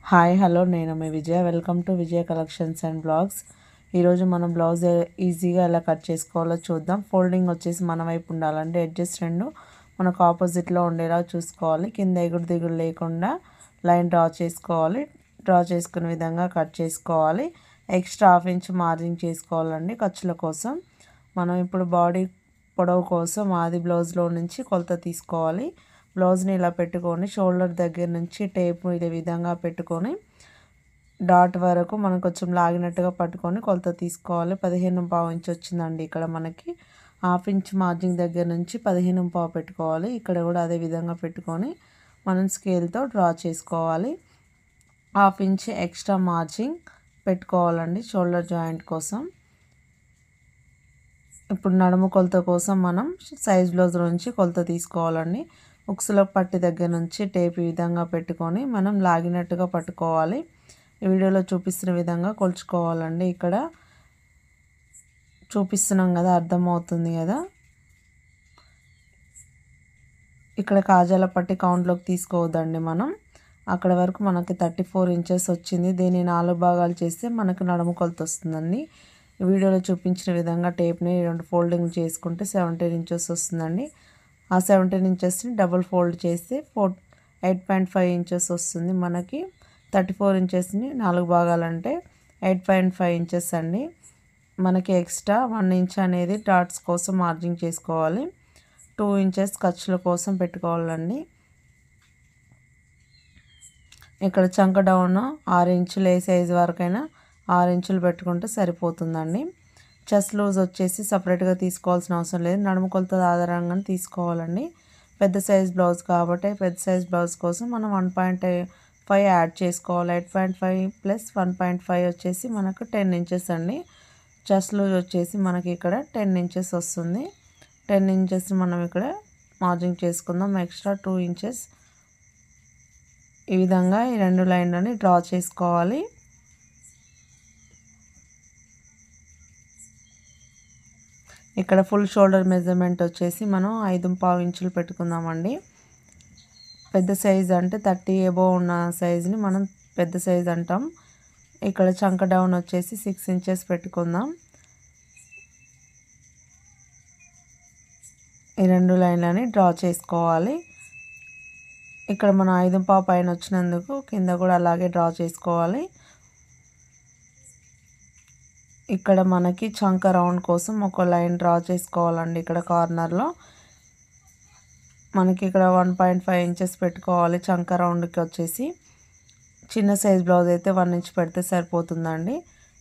Hi hello నేను మీ Vijaya. Welcome to Vijaya collections and blogs. ఈరోజు మనం బ్లౌజ్ ఈజీగా ఎలా కట్ చేసుకోవాలో చూద్దాం. ఫోల్డింగ్ వచ్చేసి మన వైపు ఉండాలండి. ఎడ్జెస్ రెండు మనకు ఆపోజిట్లో ఉండేలా చూసుకోవాలి. కింద ఎగుడు దిగుడు లేకుండా లైన్ డ్రా చేసుకోవాలి. డ్రా చేసుకునే విధంగా కట్ చేసుకోవాలి. ఎక్స్ట్రా హాఫ్ ఇంచ్ మార్జిన్ చేసుకోవాలండి ఖర్చుల కోసం. మనం ఇప్పుడు బాడీ పొడవు కోసం ఆది బ్లౌజ్లో నుంచి కొలత తీసుకోవాలి. బ్లౌజ్ని ఇలా పెట్టుకొని షోల్డర్ దగ్గర నుంచి టేప్ ఇదే విధంగా పెట్టుకొని డాట్ వరకు మనం కొంచెం లాగినట్టుగా పట్టుకొని కొలత తీసుకోవాలి. 15.5 ఇంచ్ వచ్చిందండి. ఇక్కడ మనకి హాఫ్ ఇంచ్ మార్జిన్ దగ్గర నుంచి 15.5 పెట్టుకోవాలి. ఇక్కడ కూడా అదే విధంగా పెట్టుకొని మనం స్కేల్తో డ్రా చేసుకోవాలి. హాఫ్ ఇంచ్ ఎక్స్ట్రా మార్జిన్ పెట్టుకోవాలండి షోల్డర్ జాయింట్ కోసం. ఇప్పుడు నడుము కొలత కోసం మనం సైజ్ బ్లౌజ్ నుంచి కొలత తీసుకోవాలండి. ఉక్సుల పట్టి దగ్గర నుంచి టేప్ ఈ విధంగా పెట్టుకొని మనం లాగినట్టుగా పట్టుకోవాలి. ఈ వీడియోలో చూపిస్తున్న విధంగా కొలుచుకోవాలండి. ఇక్కడ చూపిస్తున్నాం కదా, అర్థమవుతుంది కదా. ఇక్కడ కాజాల పట్టి కౌంట్లోకి తీసుకోవద్దండి. మనం అక్కడ వరకు మనకి 34 ఇంచెస్ వచ్చింది. దీన్ని 4 భాగాలు చేస్తే మనకు నడుము కొలత వస్తుందండి. వీడియోలో చూపించిన విధంగా టేప్ని 2 ఫోల్డింగ్ చేసుకుంటే 17 ఇంచెస్ వస్తుందండి. ఆ 17 ఇంచెస్ని డబుల్ ఫోల్డ్ చేస్తే 8.5 ఇంచెస్ వస్తుంది. మనకి 34 ఇంచెస్ని 4 భాగాలంటే 8.5 ఇంచెస్ అండి. మనకి ఎక్స్ట్రా 1 ఇంచ్ అనేది డాట్స్ కోసం మార్జింగ్ చేసుకోవాలి. 2 ఇంచెస్ ఖర్చుల కోసం పెట్టుకోవాలండి. ఇక్కడ చంక డౌన్ 6 ఇంచులు ఏ సైజు వరకైనా 6 ఇంచులు పెట్టుకుంటే సరిపోతుందండి. చెస్ట్ లూజ్ వచ్చేసి సపరేట్గా తీసుకోవాల్సిన అవసరం లేదు. నడుము కొలత ఆధారంగా తీసుకోవాలండి. పెద్ద సైజ్ బ్లౌజ్ కాబట్టి పెద్ద సైజ్ బ్లౌజ్ కోసం మనం 1.5 యాడ్ చేసుకోవాలి. 8.5 ప్లస్ 1.5 వచ్చేసి మనకు 10 ఇంచెస్ అండి. చెస్ట్ లూజ్ వచ్చేసి మనకి ఇక్కడ 10 ఇంచెస్ వస్తుంది. 10 ఇంచెస్ మనం ఇక్కడ మార్జింగ్ చేసుకుందాం. ఎక్స్ట్రా 2 ఇంచెస్ ఈ విధంగా ఈ రెండు లైన్లని డ్రా చేసుకోవాలి. ఇక్కడ ఫుల్ షోల్డర్ మెజర్మెంట్ వచ్చేసి మనం 5.5 ఇంచులు పెట్టుకుందామండి. పెద్ద సైజ్ అంటే 30 ఎబో ఉన్న సైజుని మనం పెద్ద సైజ్ అంటాం. ఇక్కడ చంక డౌన్ వచ్చేసి 6 ఇంచెస్ పెట్టుకుందాం. ఈ రెండు లైన్లని డ్రా చేసుకోవాలి. ఇక్కడ మనం 5.5 పైన వచ్చినందుకు కింద కూడా అలాగే డ్రా చేసుకోవాలి. ఇక్కడ మనకి చంక రౌండ్ కోసం ఒక లైన్ డ్రా చేసుకోవాలండి. ఇక్కడ కార్నర్లో మనకి ఇక్కడ 1.5 ఇంచెస్ పెట్టుకోవాలి. చంక రౌండ్కి వచ్చేసి చిన్న సైజ్ బ్లౌజ్ అయితే 1 ఇంచ్ పెడితే సరిపోతుందండి.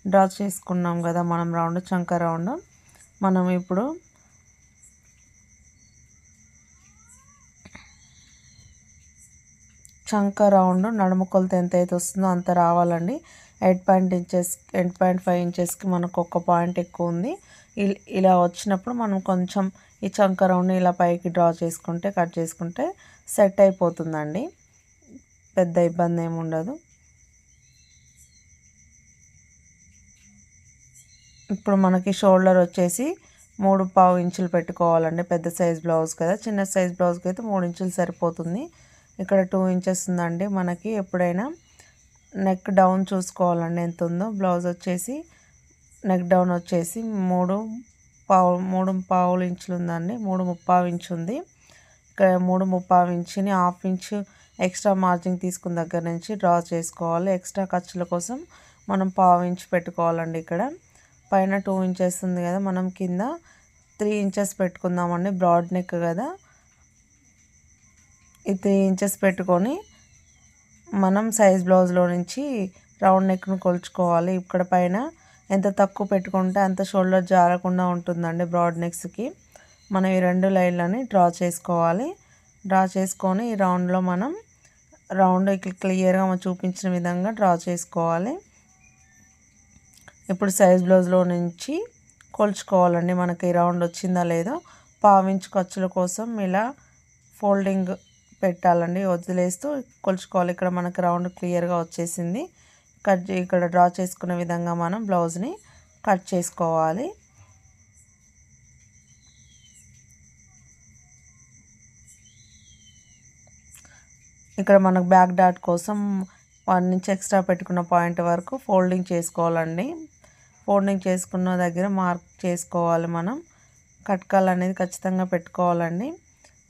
డ్రా చేసుకున్నాం కదా మనం రౌండ్, చంక రౌండ్. మనం ఇప్పుడు చంక రౌండ్ నడుము కొలత ఎంత అయితే వస్తుందో అంత రావాలండి. 8.5 ఇంచెస్కి మనకు ఒక పాయింట్ ఎక్కువ ఉంది. ఇలా వచ్చినప్పుడు మనం కొంచెం ఈ చంక రౌండ్ ఇలా పైకి డ్రా చేసుకుంటే కట్ చేసుకుంటే సెట్ అయిపోతుందండి. పెద్ద ఇబ్బంది ఏమి ఉండదు. ఇప్పుడు మనకి షోల్డర్ వచ్చేసి 3.5 ఇంచులు పెట్టుకోవాలండి. పెద్ద సైజ్ బ్లౌజ్ కదా, చిన్న సైజ్ బ్లౌజ్కి అయితే 3 ఇంచులు సరిపోతుంది. ఇక్కడ 2 ఇంచెస్ ఉందండి. మనకి ఎప్పుడైనా నెక్ డౌన్ చూసుకోవాలండి ఎంత ఉందో. బ్లౌజ్ వచ్చేసి నెక్ డౌన్ వచ్చేసి 3.5 ఇంచులు ఉందండి. 3.5 ఇంచు ఉంది. ఇక్కడ 3.5 ఇంచుని హాఫ్ ఇంచ్ ఎక్స్ట్రా మార్జింగ్ తీసుకున్న దగ్గర నుంచి డ్రా చేసుకోవాలి. ఎక్స్ట్రా ఖర్చుల కోసం మనం 1/2 ఇంచ్ పెట్టుకోవాలండి. ఇక్కడ పైన 2 ఇంచెస్ ఉంది కదా, మనం కింద 3 ఇంచెస్ పెట్టుకుందామండి. బ్రాడ్ నెక్ కదా, ఈ 3 ఇంచెస్ పెట్టుకొని మనం సైజ్ బ్లౌజ్లో నుంచి రౌండ్ నెక్ను కొలుచుకోవాలి. ఇక్కడ పైన ఎంత తక్కువ పెట్టుకుంటే అంత షోల్డర్ జారకుండా ఉంటుందండి బ్రాడ్ నెక్స్కి. మనం ఈ రెండు లైన్లని డ్రా చేసుకోవాలి. డ్రా చేసుకొని ఈ రౌండ్లో మనం రౌండ్ క్లియర్గా మనం చూపించిన విధంగా డ్రా చేసుకోవాలి. ఇప్పుడు సైజ్ బ్లౌజ్లో నుంచి కొలుచుకోవాలండి. మనకి ఈ రౌండ్ వచ్చిందా లేదో. 1/2 ఇంచ్ ఖర్చుల కోసం ఇలా ఫోల్డింగ్ పెట్టాలండి, వదిలేస్తూ కొలుచుకోవాలి. ఇక్కడ మనకి రౌండ్ క్లియర్గా వచ్చేసింది. ఇక్కడ డ్రా చేసుకునే విధంగా మనం బ్లౌజ్ని కట్ చేసుకోవాలి. ఇక్కడ మనకు బ్యాక్ డాట్ కోసం 1 ఇంచ్ ఎక్స్ట్రా పెట్టుకున్న పాయింట్ వరకు ఫోల్డింగ్ చేసుకోవాలండి. ఫోల్డింగ్ చేసుకున్న దగ్గర మార్క్ చేసుకోవాలి. మనం కట్కాలు అనేది ఖచ్చితంగా పెట్టుకోవాలండి.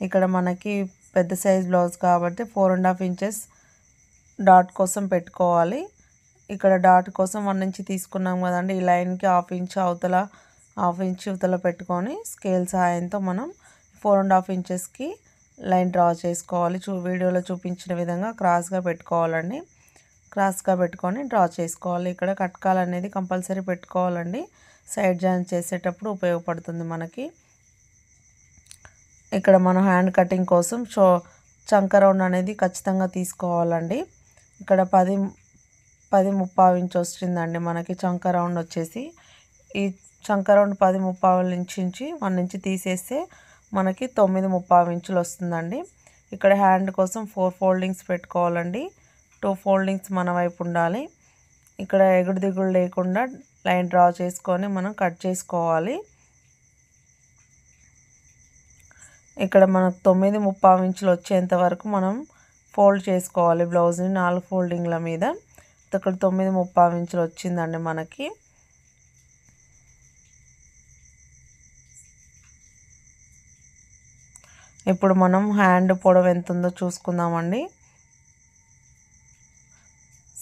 ఇక్కడ మనకి పెద్ద సైజ్ బ్లౌజ్ కాబట్టి 4.5 ఇంచెస్ డాట్ కోసం పెట్టుకోవాలి. ఇక్కడ డాట్ కోసం 1 ఇంచ్ తీసుకున్నాం కదండి. ఈ లైన్కి హాఫ్ ఇంచ్ అవతల పెట్టుకొని స్కేల్ సహాయంతో మనం 4.5 ఇంచెస్కి లైన్ డ్రా చేసుకోవాలి. వీడియోలో చూపించిన విధంగా క్రాస్గా పెట్టుకోవాలండి. క్రాస్గా పెట్టుకొని డ్రా చేసుకోవాలి. ఇక్కడ కట్కాలు అనేది కంపల్సరీ పెట్టుకోవాలండి. సైడ్ జాయిన్ చేసేటప్పుడు ఉపయోగపడుతుంది మనకి. ఇక్కడ మనం హ్యాండ్ కటింగ్ కోసం చంక రౌండ్ అనేది ఖచ్చితంగా తీసుకోవాలండి. ఇక్కడ 10.35 ఇంచ్ వస్తుందండి మనకి చంక రౌండ్ వచ్చేసి. ఈ చంక రౌండ్ 10.35 ఇంచ్ నుంచి 1 ఇంచ్ తీసేస్తే మనకి 9.35 ఇంచులు వస్తుందండి. ఇక్కడ హ్యాండ్ కోసం 4 ఫోల్డింగ్స్ పెట్టుకోవాలండి. 2 ఫోల్డింగ్స్ మన వైపు ఉండాలి. ఇక్కడ ఎగుడు దిగుడు లేకుండా లైన్ డ్రా చేసుకొని మనం కట్ చేసుకోవాలి. ఇక్కడ మనకు 9.35 ఇంచులు వచ్చేంత వరకు మనం ఫోల్డ్ చేసుకోవాలి బ్లౌజ్ని 4 ఫోల్డింగ్ల మీద. ఇక్కడ 9.35 ఇంచులు వచ్చిందండి మనకి. ఇప్పుడు మనం హ్యాండ్ పొడవు ఎంత ఉందో చూసుకుందామండి.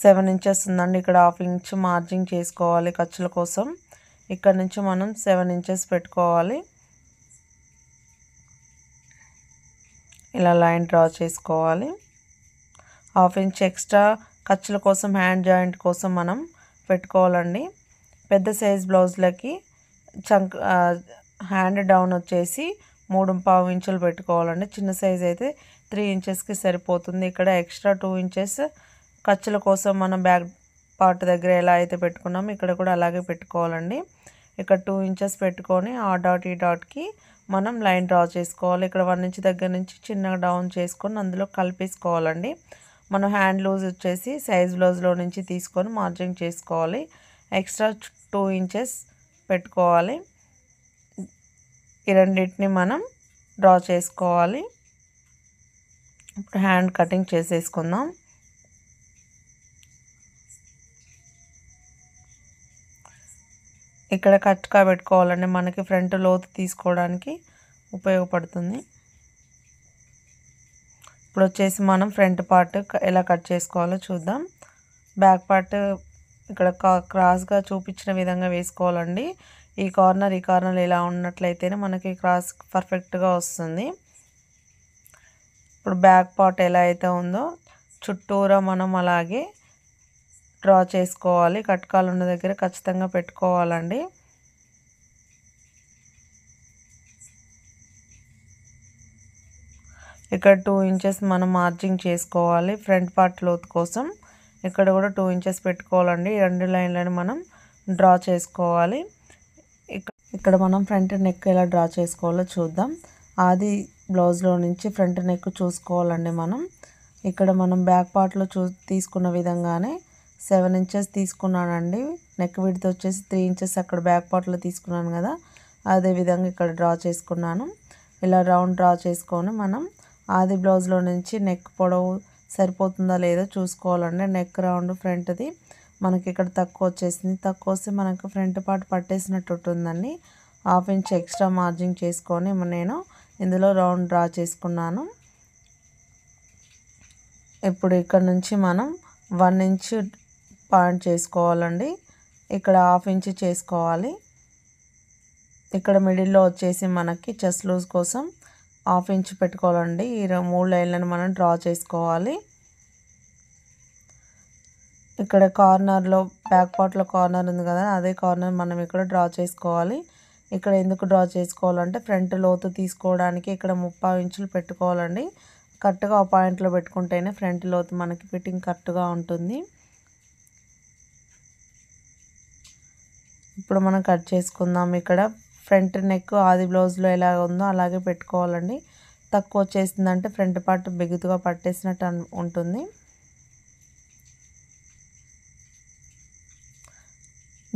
7 ఇంచెస్ ఉందండి. ఇక్కడ హాఫ్ ఇంచ్ మార్జింగ్ చేసుకోవాలి ఖర్చుల కోసం. ఇక్కడ నుంచి మనం 7 ఇంచెస్ పెట్టుకోవాలి. ఇలా లైన్ డ్రా చేసుకోవాలి. హాఫ్ ఇంచ్ ఎక్స్ట్రా ఖర్చుల కోసం హ్యాండ్ జాయింట్ కోసం మనం పెట్టుకోవాలండి. పెద్ద సైజ్ బ్లౌజ్లకి హ్యాండ్ డౌన్ వచ్చేసి 3.5 ఇంచులు పెట్టుకోవాలండి. చిన్న సైజ్ అయితే 3 ఇంచెస్కి సరిపోతుంది. ఇక్కడ ఎక్స్ట్రా 2 ఇంచెస్ ఖర్చుల కోసం మనం బ్యాక్ పార్ట్ దగ్గర ఎలా అయితే పెట్టుకున్నామో ఇక్కడ కూడా అలాగే పెట్టుకోవాలండి. ఇక్కడ 2 ఇంచెస్ పెట్టుకొని ఆ డాట్ ఈ డాట్కి మనం లైన్ డ్రా చేసుకోవాలి. ఇక్కడ 1 ఇంచ్ దగ్గర నుంచి చిన్నగా డౌన్ చేసుకొని అందులో కలిపేసుకోవాలండి. మనం హ్యాండ్ లూజ్ వచ్చేసి సైజ్ బ్లౌజ్లో నుంచి తీసుకొని మార్జింగ్ చేసుకోవాలి. ఎక్స్ట్రా 2 ఇంచెస్ పెట్టుకోవాలి. ఈ రెండింటిని మనం డ్రా చేసుకోవాలి. ఇప్పుడు హ్యాండ్ కటింగ్ చేసేసుకుందాం. ఇక్కడ కట్గా పెట్టుకోవాలండి. మనకి ఫ్రంట్ లోతు తీసుకోవడానికి ఉపయోగపడుతుంది. ఇప్పుడు వచ్చేసి మనం ఫ్రంట్ పార్ట్ ఎలా కట్ చేసుకోవాలో చూద్దాం. బ్యాక్ పార్ట్ ఇక్కడ క్రాస్గా చూపించిన విధంగా వేసుకోవాలండి. ఈ కార్నర్ ఇలా ఉన్నట్లయితేనే మనకి క్రాస్ పర్ఫెక్ట్గా వస్తుంది. ఇప్పుడు బ్యాక్ పార్ట్ ఎలా అయితే ఉందో చుట్టూరా మనం అలాగే డ్రా చేసుకోవాలి. కట్కాలు ఉన్న దగ్గర ఖచ్చితంగా పెట్టుకోవాలండి. ఇక్కడ 2 ఇంచెస్ మనం మార్జింగ్ చేసుకోవాలి ఫ్రంట్ పార్ట్ లోతు కోసం. ఇక్కడ కూడా 2 ఇంచెస్ పెట్టుకోవాలండి. ఈ 2 లైన్లను మనం డ్రా చేసుకోవాలి. ఇక్కడ మనం ఫ్రంట్ నెక్ ఎలా డ్రా చేసుకోవాలో చూద్దాం. ఆది బ్లౌజ్లో నుంచి ఫ్రంట్ నెక్ చూసుకోవాలండి మనం. ఇక్కడ మనం బ్యాక్ పార్ట్లో తీసుకున్న విధంగానే 7 ఇంచెస్ తీసుకున్నానండి. నెక్ విడ్త్ వచ్చేసి 3 ఇంచెస్ అక్కడ బ్యాక్ పార్ట్లో తీసుకున్నాను కదా, అదే విధంగా ఇక్కడ డ్రా చేసుకున్నాను. ఇలా రౌండ్ డ్రా చేసుకొని మనం ఆది బ్లౌజ్లో నుంచి నెక్ పొడవు సరిపోతుందా లేదో చూసుకోవాలండి. నెక్ రౌండ్ ఫ్రంట్ది మనకి ఇక్కడ తక్కువ వచ్చేసింది. తక్కువ వస్తే మనకు ఫ్రంట్ పార్ట్ పట్టేసినట్టు ఉంటుందండి. హాఫ్ ఇంచ్ ఎక్స్ట్రా మార్జింగ్ చేసుకొని నేను ఇందులో రౌండ్ డ్రా చేసుకున్నాను. ఇప్పుడు ఇక్కడ నుంచి మనం 1 ఇంచ్ పాయింట్ చేసుకోవాలండి. ఇక్కడ హాఫ్ ఇంచ్ చేసుకోవాలి. ఇక్కడ మిడిల్లో వచ్చేసి మనకి చెస్ట్ లూజ్ కోసం హాఫ్ ఇంచ్ పెట్టుకోవాలండి. ఈ 3 లైన్లను మనం డ్రా చేసుకోవాలి. ఇక్కడ కార్నర్లో బ్యాక్ పార్ట్లో కార్నర్ ఉంది కదా, అదే కార్నర్ మనం ఇక్కడ డ్రా చేసుకోవాలి. ఇక్కడ ఎందుకు డ్రా చేసుకోవాలంటే ఫ్రంట్ లోతు తీసుకోవడానికి ఇక్కడ 30 ఇంచులు పెట్టుకోవాలండి. కరెక్ట్గా ఆ పాయింట్లో పెట్టుకుంటేనే ఫ్రంట్ లోతు మనకి ఫిట్టింగ్ కరెక్ట్గా ఉంటుంది. ఇప్పుడు మనం కట్ చేసుకుందాం. ఇక్కడ ఫ్రంట్ నెక్ ఆది బ్లౌజ్లో ఎలా ఉందో అలాగే పెట్టుకోవాలండి. తక్కువ వచ్చేసిందంటే ఫ్రంట్ పార్ట్ బిగుతుగా పట్టేసినట్టు ఉంటుంది.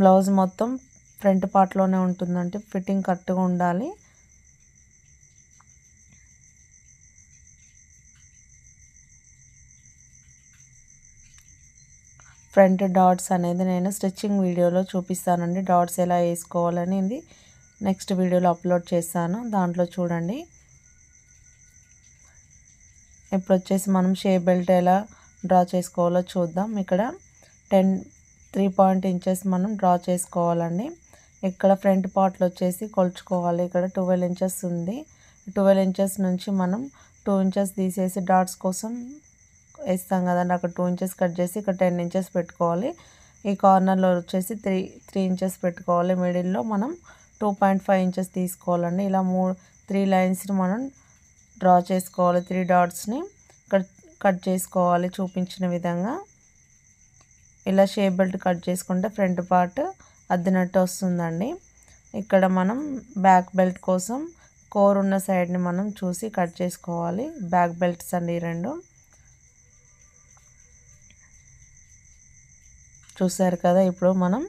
బ్లౌజ్ మొత్తం ఫ్రంట్ పార్ట్లోనే ఉంటుందంటే ఫిట్టింగ్ కరెక్ట్గా ఉండాలి. ఫ్రంట్ డాట్స్ అనేది నేను స్టిచ్చింగ్ వీడియోలో చూపిస్తానండి. డాట్స్ ఎలా వేసుకోవాలనేది నెక్స్ట్ వీడియోలో అప్లోడ్ చేస్తాను, దాంట్లో చూడండి. ఇప్పుడు వచ్చేసి మనం షేప్ బెల్ట్ ఎలా డ్రా చేసుకోవాలో చూద్దాం. ఇక్కడ 3 ఇంచెస్ మనం డ్రా చేసుకోవాలండి. ఇక్కడ ఫ్రంట్ పార్ట్లో వచ్చేసి కొలుచుకోవాలి. ఇక్కడ 12 ఇంచెస్ ఉంది. 12 ఇంచెస్ నుంచి మనం 2 ఇంచెస్ తీసేసి డాట్స్ కోసం వేస్తాం కదండి, అక్కడ 2 ఇంచెస్ కట్ చేసి ఇక్కడ 10 ఇంచెస్ పెట్టుకోవాలి. ఈ కార్నర్లో వచ్చేసి 3 ఇంచెస్ పెట్టుకోవాలి. మిడిల్లో మనం 2.5 ఇంచెస్ తీసుకోవాలండి. ఇలా 3 లైన్స్ని మనం డ్రా చేసుకోవాలి. 3 డాట్స్ని కట్ చేసుకోవాలి చూపించిన విధంగా. ఇలా షేప్ బెల్ట్ కట్ చేసుకుంటే ఫ్రంట్ పార్ట్ అద్దినట్టు వస్తుందండి. ఇక్కడ మనం బ్యాక్ బెల్ట్ కోసం కోర్ ఉన్న సైడ్ని మనం చూసి కట్ చేసుకోవాలి. బ్యాక్ బెల్ట్స్ అండి ఈ రెండు. చూసారు కదా. ఇప్పుడు మనం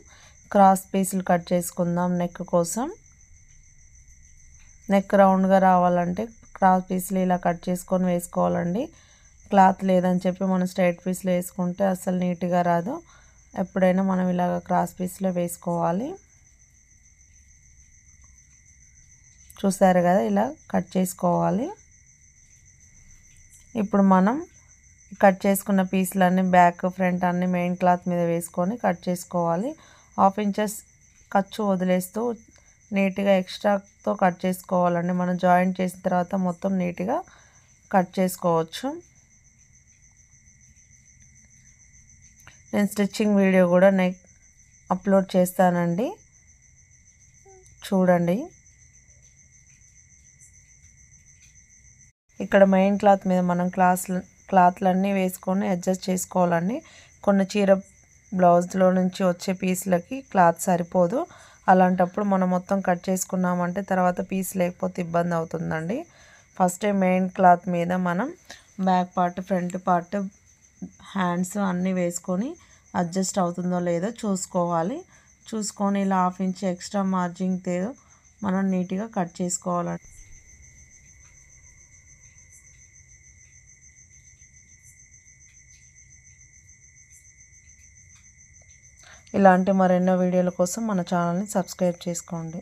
క్రాస్ పీసులు కట్ చేసుకుందాం. నెక్ కోసం నెక్ రౌండ్గా రావాలంటే క్రాస్ పీసులు ఇలా కట్ చేసుకొని వేసుకోవాలండి. క్లాత్ లేదని చెప్పి మనం స్ట్రైట్ పీస్లో వేసుకుంటే అసలు నీట్గా రాదు. ఎప్పుడైనా మనం ఇలాగ క్రాస్ పీస్లో వేసుకోవాలి. చూసారు కదా, ఇలా కట్ చేసుకోవాలి. ఇప్పుడు మనం కట్ చేసుకున్న పీసులన్నీ బ్యాక్ ఫ్రంట్ అన్ని మెయిన్ క్లాత్ మీద వేసుకొని కట్ చేసుకోవాలి. 1/2 ఇంచెస్ ఖర్చు వదిలేస్తూ నీట్గా ఎక్స్ట్రాతో కట్ చేసుకోవాలండి. మనం జాయింట్ చేసిన తర్వాత మొత్తం నీట్గా కట్ చేసుకోవచ్చు. నేను స్టిచ్చింగ్ వీడియో కూడా అప్లోడ్ చేస్తానండి, చూడండి. ఇక్కడ మెయిన్ క్లాత్ మీద మనం క్లాత్లన్నీ వేసుకొని అడ్జస్ట్ చేసుకోవాలండి. కొన్ని చీర బ్లౌజ్లో నుంచి వచ్చే పీస్లకి క్లాత్ సరిపోదు. అలాంటప్పుడు మనం మొత్తం కట్ చేసుకున్నామంటే తర్వాత పీస్ లేకపోతే ఇబ్బంది అవుతుందండి. ఫస్ట్ మెయిన్ క్లాత్ మీద మనం back part, front part, hands అన్నీ వేసుకొని అడ్జస్ట్ అవుతుందో లేదో చూసుకోవాలి. చూసుకొని ఇలా 1/2 ఇంచ్ ఎక్స్ట్రా మార్జిన్తో మనం నీట్గా కట్ చేసుకోవాలండి. ఇలాంటి మరెన్నో వీడియోల కోసం మన ఛానల్ని సబ్స్క్రైబ్ చేసుకోండి.